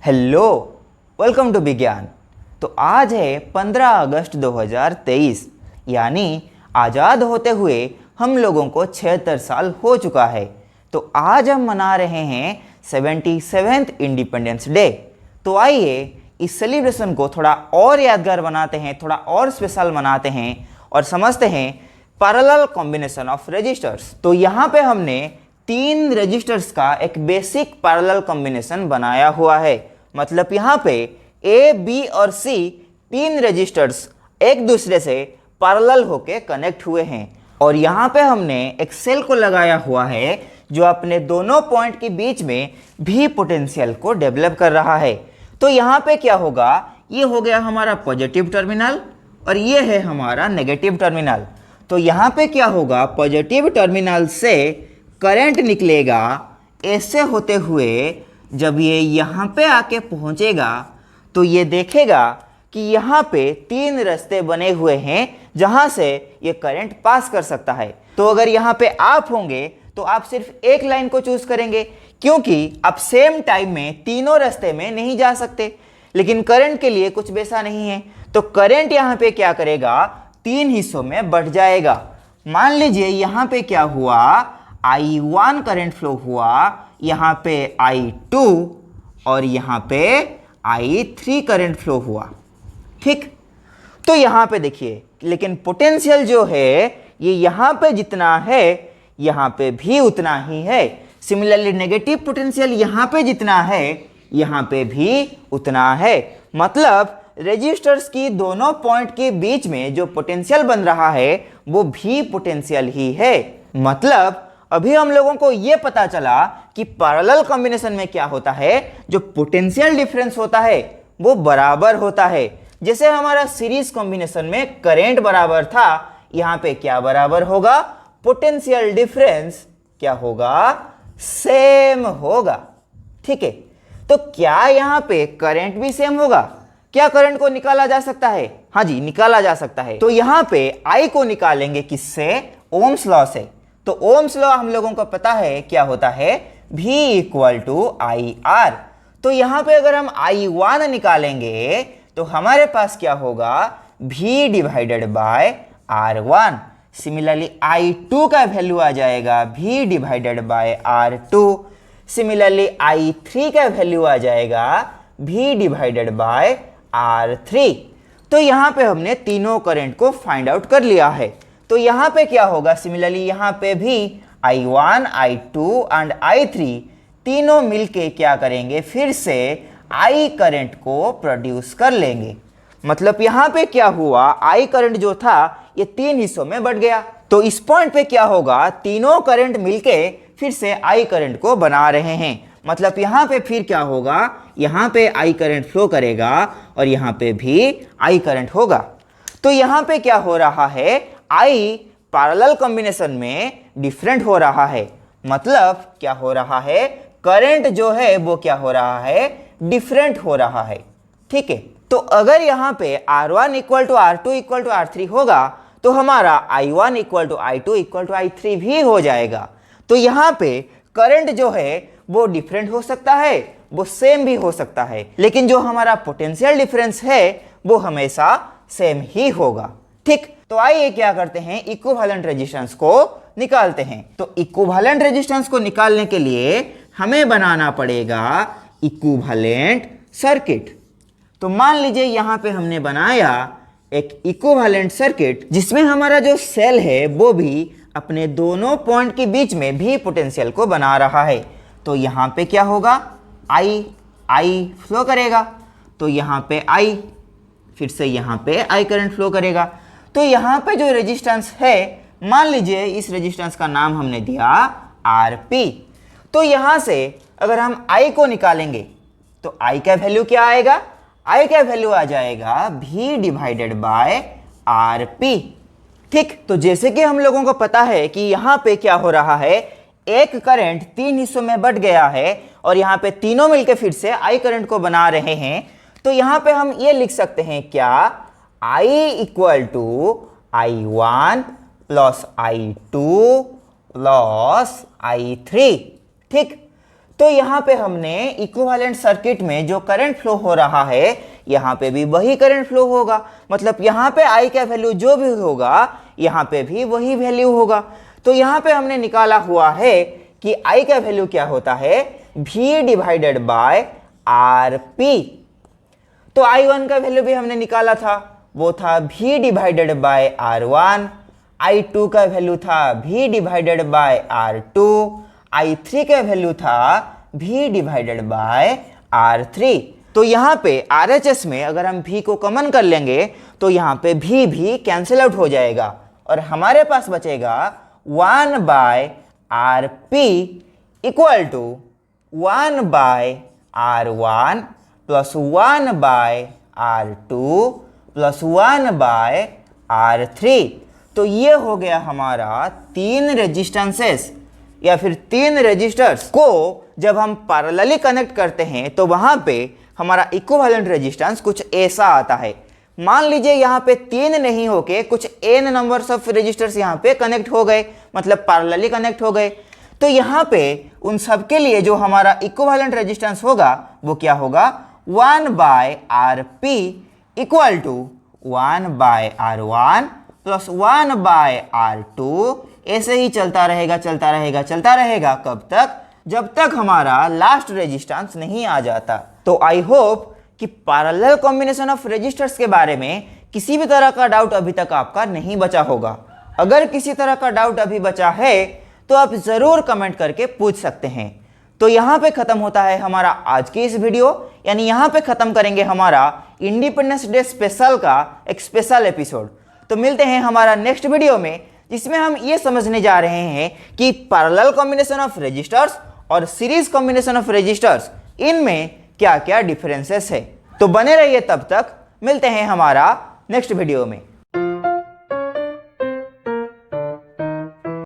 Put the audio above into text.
Hello, welcome to विज्ञान। तो आज है 15 अगस्त 2023, यानी आज़ाद होते हुए हम लोगों को 76 साल हो चुका है। तो आज हम मना रहे हैं 77th इंडिपेंडेंस डे। तो आइए इस सेलिब्रेशन को थोड़ा और यादगार बनाते हैं, थोड़ा और स्पेशल बनाते हैं और समझते हैं पैरेलल कॉम्बिनेशन ऑफ रजिस्टर्स। तो यहाँ पे हमने 3 रजिस्टर्स का एक बेसिक पैरेलल कॉम्बिनेशन बनाया हुआ है। मतलब यहाँ पे ए, बी और सी 3 रजिस्टर्स एक दूसरे से पैरेलल होके कनेक्ट हुए हैं और यहाँ पे हमने एक सेल को लगाया हुआ है जो अपने दोनों पॉइंट के बीच में भी पोटेंशियल को डेवलप कर रहा है। तो यहाँ पे क्या होगा, ये हो गया हमारा पॉजिटिव टर्मिनल और ये है हमारा नेगेटिव टर्मिनल। तो यहाँ पे क्या होगा, पॉजिटिव टर्मिनल से करंट निकलेगा ऐसे होते हुए, जब ये यहाँ पे आके पहुँचेगा तो ये देखेगा कि यहाँ पे 3 रास्ते बने हुए हैं जहाँ से ये करंट पास कर सकता है। तो अगर यहाँ पे आप होंगे तो आप सिर्फ एक लाइन को चूज करेंगे, क्योंकि आप सेम टाइम में तीनों रास्ते में नहीं जा सकते। लेकिन करंट के लिए कुछ वैसा नहीं है, तो करंट यहाँ पे क्या करेगा, 3 हिस्सों में बढ़ जाएगा। मान लीजिए यहाँ पे क्या हुआ, I1 करंट फ्लो हुआ, यहाँ पे I2 और यहाँ पे I3 करंट फ्लो हुआ। ठीक, तो यहाँ पे देखिए, लेकिन पोटेंशियल जो है ये यहाँ पे जितना है यहाँ पे भी उतना ही है। सिमिलरली नेगेटिव पोटेंशियल यहाँ पे जितना है यहाँ पे भी उतना है। मतलब रेजिस्टर्स की दोनों पॉइंट के बीच में जो पोटेंशियल बन रहा है वो भी पोटेंशियल ही है। मतलब अभी हम लोगों को यह पता चला कि पैरेलल कॉम्बिनेशन में क्या होता है, जो पोटेंशियल डिफरेंस होता है वो बराबर होता है। जैसे हमारा सीरीज कॉम्बिनेशन में करंट बराबर था, यहाँ पे क्या बराबर होगा, पोटेंशियल डिफरेंस क्या होगा, सेम होगा। ठीक है, तो क्या यहाँ पे करंट भी सेम होगा? क्या करंट को निकाला जा सकता है? हाँ जी, निकाला जा सकता है। तो यहाँ पे I को निकालेंगे किससे, ओम्स लॉ से। तो ओम्स लॉ हम लोगों को पता है क्या होता है, V equal to I R. तो यहाँ पे अगर हम I1 निकालेंगे तो हमारे पास क्या होगा, V divided by R1। Similarly I2 का वैल्यू आ जाएगा V divided by R2। Similarly I3 का वैल्यू आ जाएगा V डिवाइडेड बाय R3। तो यहाँ पे हमने तीनों करंट को फाइंड आउट कर लिया है। तो यहाँ पे क्या होगा, सिमिलरली यहाँ पे भी I1, I2 एंड I3 तीनों मिलके क्या करेंगे, फिर से I करंट को प्रोड्यूस कर लेंगे। मतलब यहाँ पे क्या हुआ, I करंट जो था ये 3 हिस्सों में बढ़ गया। तो इस पॉइंट पे क्या होगा, तीनों करंट मिलके फिर से I करंट को बना रहे हैं। मतलब यहाँ पे फिर क्या होगा, यहाँ पे I करंट फ्लो करेगा और यहाँ पे भी I करंट होगा। तो यहाँ पे क्या हो रहा है, I पैरेलल कॉम्बिनेशन में डिफरेंट हो रहा है। मतलब क्या हो रहा है, करंट जो है वो क्या हो रहा है, डिफरेंट हो रहा है। ठीक है, तो अगर यहाँ पे R1 equal to R2 equal to R3 होगा तो हमारा I1 equal to I2 equal to I3 भी हो जाएगा। तो यहाँ पे करंट जो है वो डिफरेंट हो सकता है, वो सेम भी हो सकता है, लेकिन जो हमारा पोटेंशियल डिफरेंस है वो हमेशा सेम ही होगा। ठीक, तो आइए क्या करते हैं, इक्विवेलेंट रेजिस्टेंस को निकालते हैं। तो इक्विवेलेंट रेजिस्टेंस को निकालने के लिए हमें बनाना पड़ेगा इक्विवेलेंट सर्किट। तो मान लीजिए यहाँ पे हमने बनाया एक इक्विवेलेंट सर्किट जिसमें हमारा जो सेल है वो भी अपने दोनों पॉइंट के बीच में भी पोटेंशियल को बना रहा है। तो यहाँ पे क्या होगा, I फ्लो करेगा, तो यहाँ पे I, फिर से यहाँ पे I करंट फ्लो करेगा। तो यहाँ पे जो रेजिस्टेंस है, मान लीजिए इस रेजिस्टेंस का नाम हमने दिया RP। तो यहाँ से अगर हम I को निकालेंगे तो I का वैल्यू क्या आएगा, I का वैल्यू आ जाएगा V डिवाइडेड बाय RP। ठीक, तो जैसे कि हम लोगों को पता है कि यहाँ पे क्या हो रहा है, एक करंट 3 हिस्सों में बढ़ गया है और यहाँ पे तीनों मिलकर फिर से I करंट को बना रहे हैं। तो यहाँ पे हम ये लिख सकते हैं क्या, I equal to I1 plus I2 plus I3। ठीक, तो यहाँ पे हमने इक्विवेलेंट सर्किट में जो करंट फ्लो हो रहा है यहाँ पे भी वही करंट फ्लो होगा, मतलब यहाँ पे I का वैल्यू जो भी होगा यहाँ पे भी वही वैल्यू होगा। तो यहाँ पे हमने निकाला हुआ है कि I का वैल्यू क्या होता है, V divided by R P. तो I1 का वैल्यू भी हमने निकाला था, वो था V divided by R1। I2 का वैल्यू था V divided by R2। I3 का वैल्यू था V डिवाइडेड बाय R3। तो यहाँ पे RHS में अगर हम V को कॉमन कर लेंगे तो यहाँ पे V भी कैंसिल आउट हो जाएगा और हमारे पास बचेगा 1 by R P equal to 1 by R1 plus 1 by R2 plus 1 by R3। तो ये हो गया हमारा 3 रेजिस्टेंसेस या फिर 3 रेजिस्टर्स को जब हम पैरेलली कनेक्ट करते हैं तो वहां पे हमारा इक्विवेलेंट रेजिस्टेंस कुछ ऐसा आता है। मान लीजिए यहाँ पे 3 नहीं होके कुछ n नंबर्स ऑफ रेजिस्टर्स यहाँ पे कनेक्ट हो गए, मतलब पैरेलली कनेक्ट हो गए। तो यहाँ पे उन सब के लिए जो हमारा इक्विवेलेंट रेजिस्टेंस होगा वो क्या होगा, 1 by R P equal to 1 by R1 plus 1 by R2। ऐसे ही चलता रहेगा चलता रहेगा चलता रहेगा, कब तक, जब तक हमारा लास्ट रेजिस्टेंस नहीं आ जाता। तो आई होप कि पैरेलल कॉम्बिनेशन ऑफ रेजिस्टर्स के बारे में किसी भी तरह का डाउट अभी तक आपका नहीं बचा होगा। अगर किसी तरह का डाउट अभी बचा है तो आप जरूर कमेंट करके पूछ सकते हैं। तो यहाँ पे खत्म होता है हमारा आज की इस वीडियो, यानी यहाँ पे खत्म करेंगे हमारा इंडिपेंडेंस डे स्पेशल का एक स्पेशल एपिसोड। तो मिलते हैं हमारा नेक्स्ट वीडियो में, जिसमें हम ये समझने जा रहे हैं कि पैरेलल कॉम्बिनेशन ऑफ रेजिस्टर्स और सीरीज कॉम्बिनेशन ऑफ रेजिस्टर्स, इनमें क्या क्या डिफरेंसेस है। तो बने रहिए, तब तक मिलते हैं हमारा नेक्स्ट वीडियो में।